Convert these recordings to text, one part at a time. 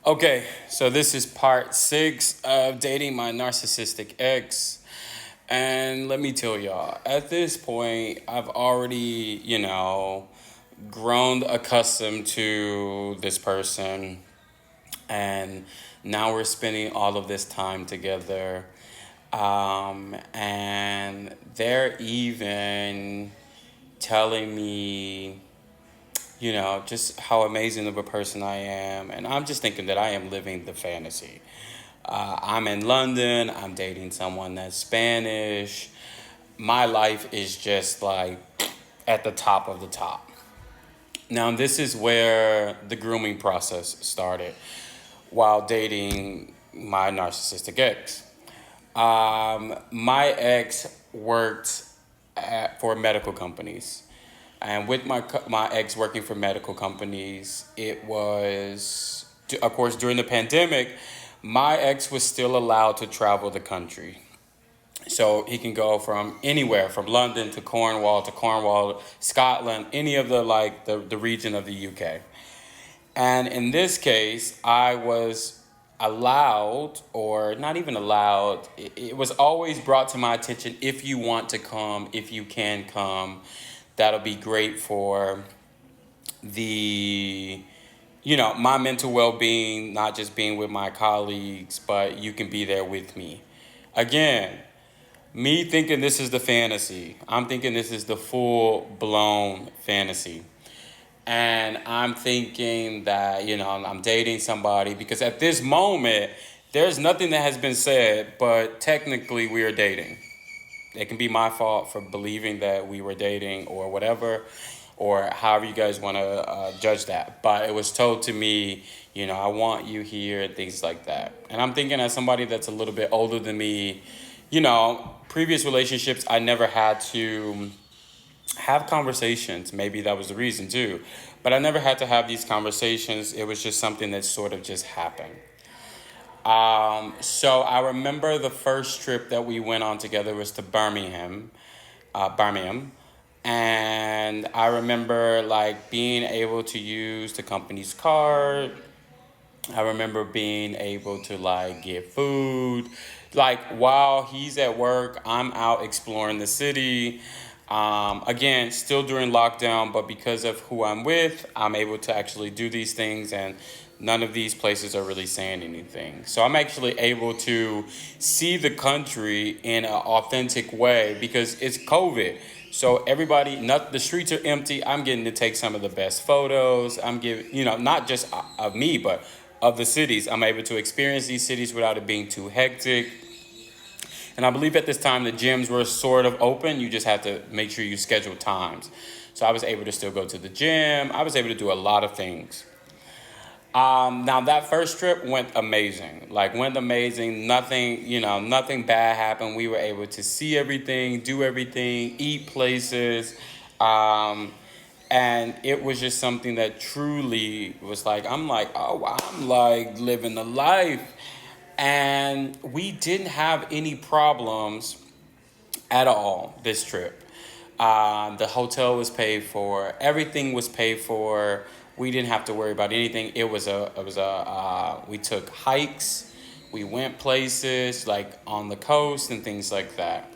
Okay, so this is part 6 of dating my narcissistic ex. And let me tell y'all, at this point, I've already, grown accustomed to this person. And now we're spending all of this time together. And they're even telling me just how amazing of a person I am. And I'm just thinking that I am living the fantasy. I'm in London, I'm dating someone that's Spanish. My life is just like at the top of the top. Now, this is where the grooming process started while dating my narcissistic ex. My ex worked for medical companies. And with my ex working for medical companies, it was, of course, during the pandemic, my ex was still allowed to travel the country. So he can go from anywhere, from London to Cornwall, Scotland, any of the region of the UK. And in this case, I was allowed, or not even allowed, it was always brought to my attention, if you want to come, if you can come, that'll be great for the my mental well-being, not just being with my colleagues, but you can be there with me. Again, me thinking this is the fantasy, I'm thinking this is the full-blown fantasy. And I'm thinking that I'm dating somebody, because at this moment there's nothing that has been said, but technically we are dating. It can be my fault for believing that we were dating or whatever, or however you guys want to judge that. But it was told to me, I want you here, things like that. And I'm thinking, as somebody that's a little bit older than me, previous relationships, I never had to have conversations. Maybe that was the reason too. But I never had to have these conversations. It was just something that sort of just happened. So I remember the first trip that we went on together was to Birmingham, and I remember like being able to use the company's card. I remember being able to like get food, like while he's at work, I'm out exploring the city. Again, still during lockdown, but because of who I'm with, I'm able to actually do these things, and none of these places are really saying anything. So I'm actually able to see the country in an authentic way because it's COVID. So everybody, not the streets are empty. I'm getting to take some of the best photos. I'm giving, not just of me, but of the cities. I'm able to experience these cities without it being too hectic. And I believe at this time the gyms were sort of open. You just had to make sure you schedule times. So I was able to still go to the gym. I was able to do a lot of things. Now that first trip went amazing. Like went amazing. Nothing, nothing bad happened. We were able to see everything, do everything, eat places. Um, and it was just something that truly was like, I'm like, oh, I'm like living the life. And we didn't have any problems at all this trip. The hotel was paid for. Everything was paid for. We didn't have to worry about anything. We took hikes. We went places like on the coast and things like that.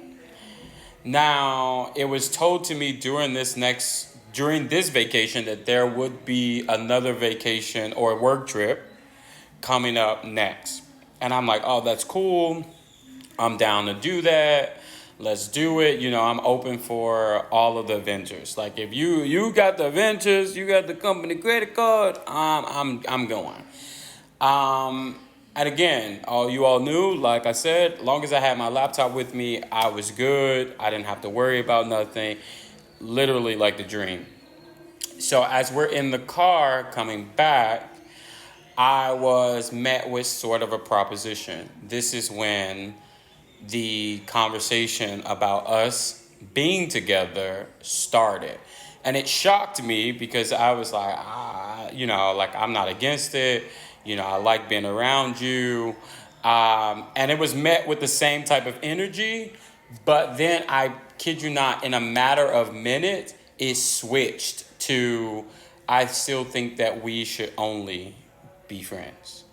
Now, it was told to me during this vacation that there would be another vacation or work trip coming up next. And I'm like, oh, that's cool. I'm down to do that. Let's do it. I'm open for all of the adventures. Like if you got the adventures, you got the company credit card, I'm going. Um, and again, all you all knew, like I said, long as I had my laptop with me, I was good. I didn't have to worry about nothing. Literally like the dream. So as we're in the car coming back, I was met with sort of a proposition. This is when the conversation about us being together started. And it shocked me because I was like, like I'm not against it. I like being around you. And it was met with the same type of energy. But then I kid you not, in a matter of minutes, it switched to I still think that we should only be friends.